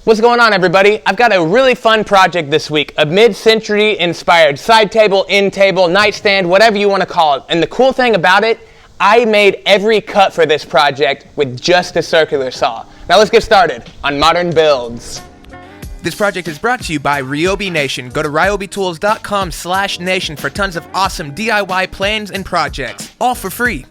What's going on, everybody? I've got a really fun project this week, a mid-century inspired side table, end table, nightstand, whatever you want to call it. And the cool thing about it, I made every cut for this project with just a circular saw. Now let's get started on Modern Builds. This project is brought to you by Ryobi Nation. Go to ryobitools.com/nation for tons of awesome DIY plans and projects, all for free.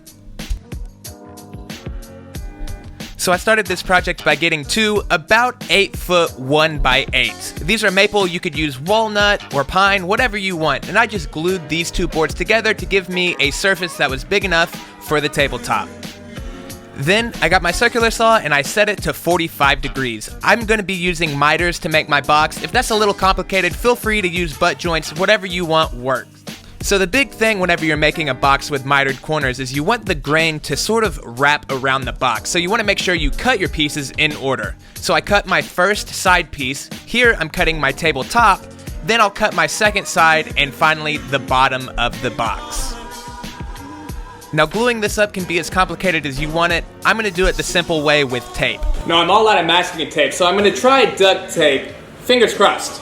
So I started this project by getting two about 8-foot 1x8s. These are maple. You could use walnut or pine, whatever you want. And I just glued these two boards together to give me a surface that was big enough for the tabletop. Then I got my circular saw and I set it to 45 degrees. I'm going to be using miters to make my box. If that's a little complicated, feel free to use butt joints. Whatever you want works. So the big thing whenever you're making a box with mitered corners is you want the grain to sort of wrap around the box. So you want to make sure you cut your pieces in order. So I cut my first side piece. Here I'm cutting my tabletop. Then I'll cut my second side and finally the bottom of the box. Now gluing this up can be as complicated as you want it. I'm going to do it the simple way with tape. No, I'm all out of masking tape, so I'm going to try duct tape. Fingers crossed.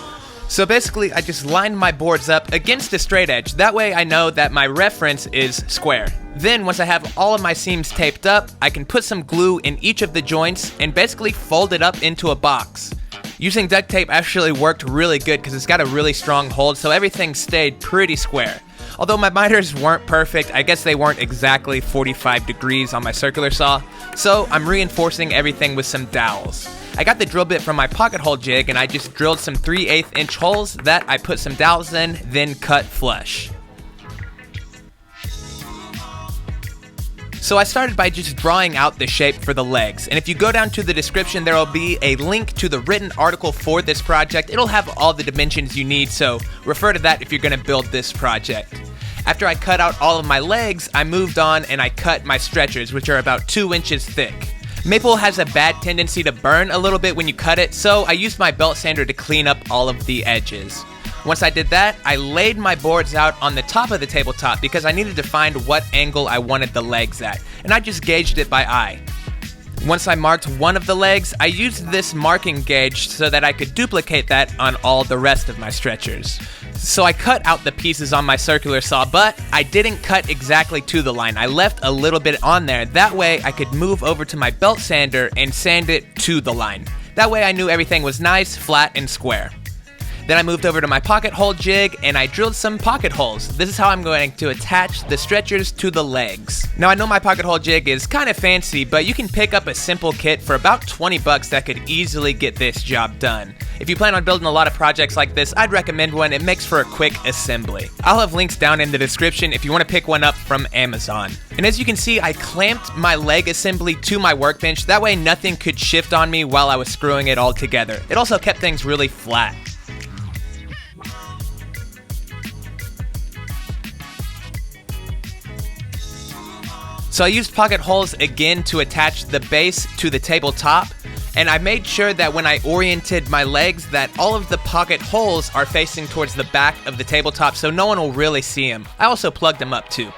So basically, I just lined my boards up against a straight edge. That way I know that my reference is square. Then once I have all of my seams taped up, I can put some glue in each of the joints and basically fold it up into a box. Using duct tape actually worked really good because it's got a really strong hold, so everything stayed pretty square. Although my miters weren't perfect, I guess they weren't exactly 45 degrees on my circular saw, so I'm reinforcing everything with some dowels. I got the drill bit from my pocket hole jig and I just drilled some 3/8 inch holes that I put some dowels in, then cut flush. So I started by just drawing out the shape for the legs, and if you go down to the description there will be a link to the written article for this project. It'll have all the dimensions you need, so refer to that if you're going to build this project. After I cut out all of my legs, I moved on and I cut my stretchers, which are about 2 inches thick. Maple has a bad tendency to burn a little bit when you cut it, so I used my belt sander to clean up all of the edges. Once I did that, I laid my boards out on the top of the tabletop because I needed to find what angle I wanted the legs at, and I just gauged it by eye. Once I marked one of the legs, I used this marking gauge so that I could duplicate that on all the rest of my stretchers. So I cut out the pieces on my circular saw, but I didn't cut exactly to the line. I left a little bit on there. That way I could move over to my belt sander and sand it to the line. That way I knew everything was nice, flat, and square. Then I moved over to my pocket hole jig and I drilled some pocket holes. This is how I'm going to attach the stretchers to the legs. Now I know my pocket hole jig is kind of fancy, but you can pick up a simple kit for about 20 bucks that could easily get this job done. If you plan on building a lot of projects like this, I'd recommend one. It makes for a quick assembly. I'll have links down in the description if you want to pick one up from Amazon. And as you can see, I clamped my leg assembly to my workbench. That way nothing could shift on me while I was screwing it all together. It also kept things really flat. So I used pocket holes again to attach the base to the tabletop, and I made sure that when I oriented my legs that all of the pocket holes are facing towards the back of the tabletop so no one will really see them. I also plugged them up too.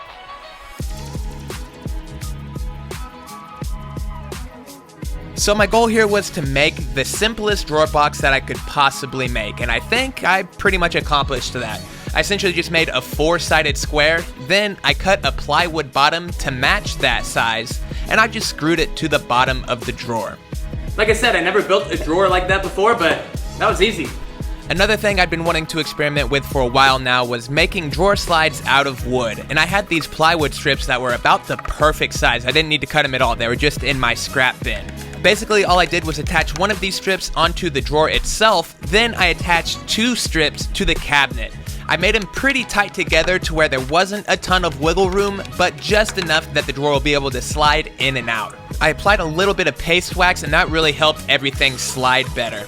So my goal here was to make the simplest drawer box that I could possibly make, and I think I pretty much accomplished that. I essentially just made a 4-sided square, then I cut a plywood bottom to match that size, and I just screwed it to the bottom of the drawer. Like I said, I never built a drawer like that before, but that was easy. Another thing I'd been wanting to experiment with for a while now was making drawer slides out of wood, and I had these plywood strips that were about the perfect size. I didn't need to cut them at all, they were just in my scrap bin. Basically, all I did was attach one of these strips onto the drawer itself, then I attached 2 strips to the cabinet. I made them pretty tight together to where there wasn't a ton of wiggle room, but just enough that the drawer will be able to slide in and out. I applied a little bit of paste wax and that really helped everything slide better.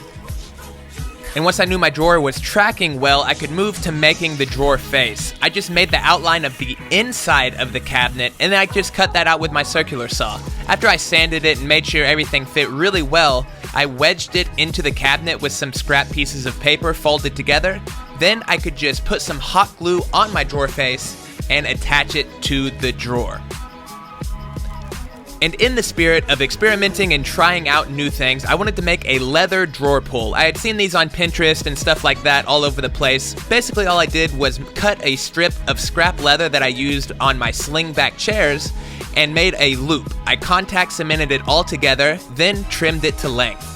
And once I knew my drawer was tracking well, I could move to making the drawer face. I just made the outline of the inside of the cabinet, and then I just cut that out with my circular saw. After I sanded it and made sure everything fit really well, I wedged it into the cabinet with some scrap pieces of paper folded together. Then I could just put some hot glue on my drawer face and attach it to the drawer. And in the spirit of experimenting and trying out new things, I wanted to make a leather drawer pull. I had seen these on Pinterest and stuff like that all over the place. Basically, all I did was cut a strip of scrap leather that I used on my slingback chairs and made a loop. I contact cemented it all together, then trimmed it to length.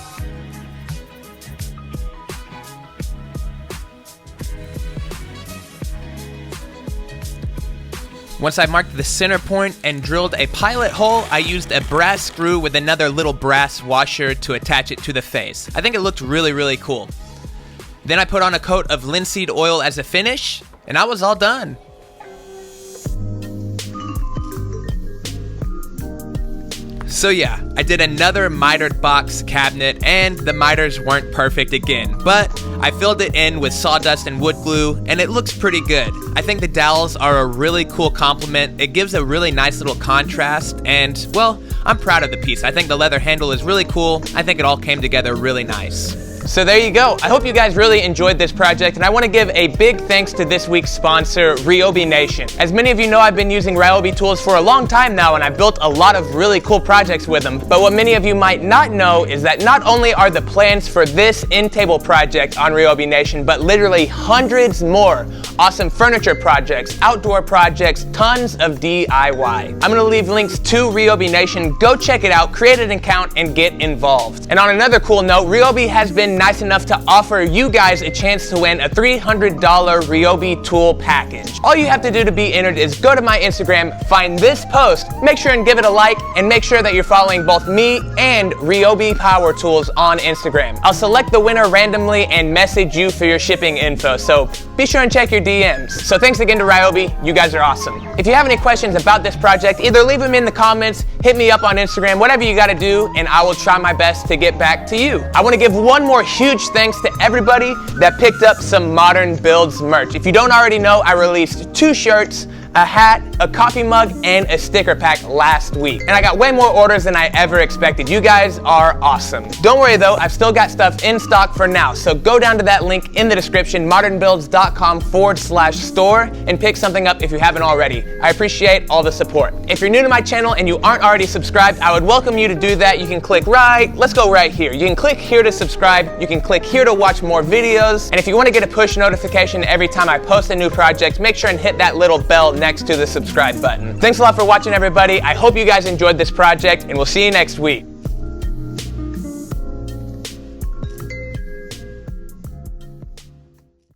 Once I marked the center point and drilled a pilot hole, I used a brass screw with another little brass washer to attach it to the face. I think it looked really, really cool. Then I put on a coat of linseed oil as a finish, and I was all done. So yeah, I did another mitered box cabinet, and the miters weren't perfect again, but I filled it in with sawdust and wood glue, and it looks pretty good. I think the dowels are a really cool complement. It gives a really nice little contrast, and well, I'm proud of the piece. I think the leather handle is really cool. I think it all came together really nice. So there you go. I hope you guys really enjoyed this project, and I want to give a big thanks to this week's sponsor, Ryobi Nation. As many of you know, I've been using Ryobi tools for a long time now, and I've built a lot of really cool projects with them. But what many of you might not know is that not only are the plans for this in-table project on Ryobi Nation, but literally hundreds more awesome furniture projects, outdoor projects, tons of DIY. I'm going to leave links to Ryobi Nation. Go check it out, create an account, and get involved. And on another cool note, Ryobi has been nice enough to offer you guys a chance to win a $300 Ryobi tool package. All you have to do to be entered is go to my Instagram, find this post, make sure and give it a like, and make sure that you're following both me and Ryobi Power Tools on Instagram. I'll select the winner randomly and message you for your shipping info, so be sure and check your DMs. So thanks again to Ryobi, you guys are awesome. If you have any questions about this project, either leave them in the comments, hit me up on Instagram, whatever you gotta do, and I will try my best to get back to you. I wanna give one more huge thanks to everybody that picked up some Modern Builds merch. If you don't already know, I released 2 shirts, a hat, a coffee mug, and a sticker pack last week. And I got way more orders than I ever expected. You guys are awesome. Don't worry though, I've still got stuff in stock for now. So go down to that link in the description, modernbuilds.com/store, and pick something up if you haven't already. I appreciate all the support. If you're new to my channel and you aren't already subscribed, I would welcome you to do that. You can click let's go right here. You can click here to subscribe. You can click here to watch more videos. And if you want to get a push notification every time I post a new project, make sure and hit that little bell next to the subscribe button. Thanks a lot for watching, everybody. I hope you guys enjoyed this project, and we'll see you next week.